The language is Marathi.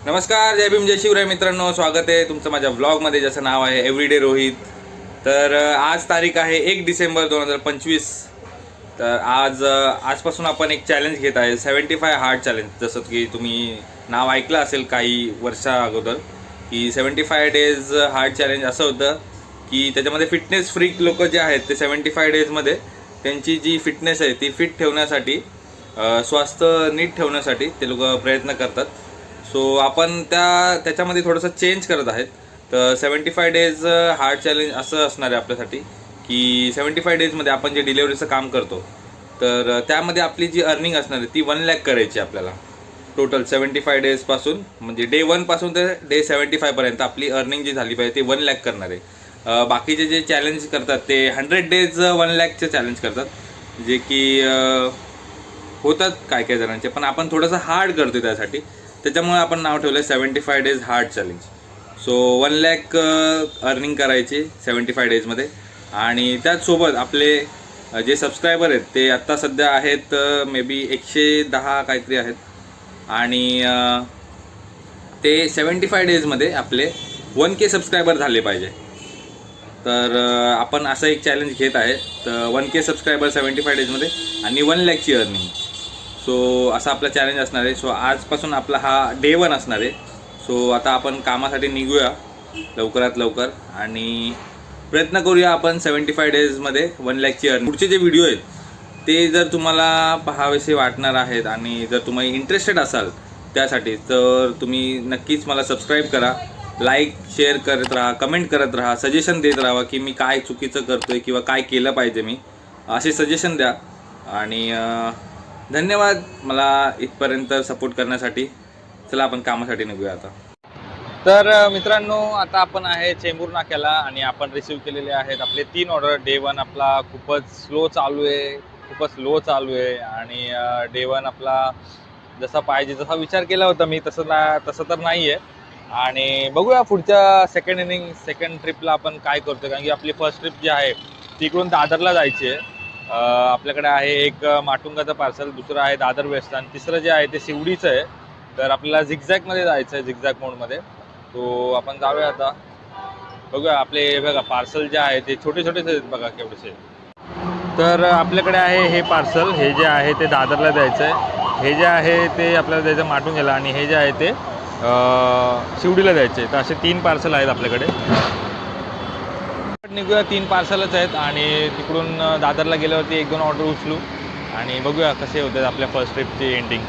नमस्कार, जय भीम, जय शिवराय मित्रांनो. स्वागत आहे तुमचं माझ्या व्लॉगमध्ये, ज्याचं नाव आहे एव्हरीडे रोहित. तर आज तारीख आहे 1 डिसेंबर 2025. तर आजपासून आपण एक चॅलेंज घेत आहे, 75 हार्ड चॅलेंज. जसं की तुम्ही नाव ऐकलं असेल काही वर्षा अगोदर की 75 डेज हार्ड चॅलेंज असं होतं की त्याच्यामध्ये फिटनेस फ्रीक लोक जे आहेत ते 75 डेजमध्ये त्यांची जी फिटनेस आहे ती फिट ठेवण्यासाठी, स्वास्थ्य नीट ठेवण्यासाठी ते लोक प्रयत्न करतात. सो आपण त्याच्यामध्ये थोडंसं चेंज करत आहेत. तर 75 डेज हार्ड चॅलेंज असं असणार आहे आपल्यासाठी की 75 डेजमध्ये आपण जे डिलेवरीचं काम करतो तर त्यामध्ये आपली जी अर्निंग असणार आहे ती 1 लाख करायची आपल्याला. टोटल 75 डेजपासून, म्हणजे डे 1 पासून ते डे 75 पर्यंत आपली अर्निंग जी झाली पाहिजे ती 1 लाख करणार आहे. बाकीचे जे चॅलेंज करतात ते 100 डेज 1 लाखचे चॅलेंज करतात, जे की होतात काय काय जणांचे, पण आपण थोडंसं हार्ड करतो त्यासाठी. त्याच्यामुळे आपण नाव ठेवलं आहे 75 days hard challenge. So 1 lakh earning करायची 75 डेजमध्ये. आणि त्याचसोबत आपले जे सबस्क्रायबर आहेत ते आत्ता सध्या आहेत मे बी 110 काहीतरी आहेत. आणि ते 75 डेजमध्ये आपले 1K सबस्क्रायबर झाले पाहिजे. तर आपण असं एक चॅलेंज घेत आहे. तर 1K सबस्क्रायबर 75 डेजमध्ये आणि 1 लाखची अर्निंग. सो असा आपला चॅलेंज असणार आहे. सो आजपासून आपला हा डे 1 असणार आहे. सो आता आपण कामासाठी निघूया लवकरात लवकर आणि प्रयत्न करूया आपण 75 डेजमध्ये 1 लाखची अर्निंग. पुढचे जे व्हिडिओ आहेत ते जर तुम्हाला पाहावेसे वाटणार आहेत आणि जर तुम्ही इंटरेस्टेड असाल त्यासाठी, तर तुम्ही नक्कीच मला सबस्क्राईब करा, लाईक शेअर करत राहा, कमेंट करत राहा, सजेशन देत राहा की मी काय चुकीचं करतो आहे किंवा काय केलं पाहिजे मी, असे सजेशन द्या. आणि धन्यवाद मला इथपर्यंत सपोर्ट करण्यासाठी. चला आपण कामासाठी निघूया आता. तर मित्रांनो, आता आपण आहे चेंबूर नाक्याला आणि आपण रिसीव केलेले आहेत आपले 3 ऑर्डर. डे 1 आपला खूपच स्लो चालू आहे, खूपच लो चालू आहे. आणि डे 1 आपला जसा पाहिजे जसा विचार केला होता मी तसं तर नाही आहे. आणि बघूया पुढच्या सेकंड ट्रिपला आपण काय करतो, कारण की आपली फर्स्ट ट्रिप जी आहे तिकडून दादरला जायची आहे. आपल्याकडे आहे एक माटुंगाचं पार्सल, दुसरं आहे दादर वेस्ट, आणि तिसरं जे आहे ते शिवडीचं आहे. तर आपल्याला झिगझॅगमध्ये जायचं आहे, झिगझॅग मोडमध्ये. तो आपण जाऊया आता. बघूया आपले बघा पार्सल जे आहे ते छोटे छोटेच आहेत बघा केवढेसे. तर आपल्याकडे आहे हे पार्सल, हे जे आहे ते दादरला द्यायचं आहे, हे जे आहे ते आपल्याला द्यायचं माटुंग्याला, आणि हे जे आहे ते शिवडीला द्यायचे. तर असे 3 पार्सल आहेत आपल्याकडे. निघूया, 3 पार्सलच आहेत आणि तिकडून दादरला गेल्यावरती 1-2 ऑर्डर उचलू आणि बघूया कसे होतात आपल्या फर्स्ट ट्रिपची एंडिंग.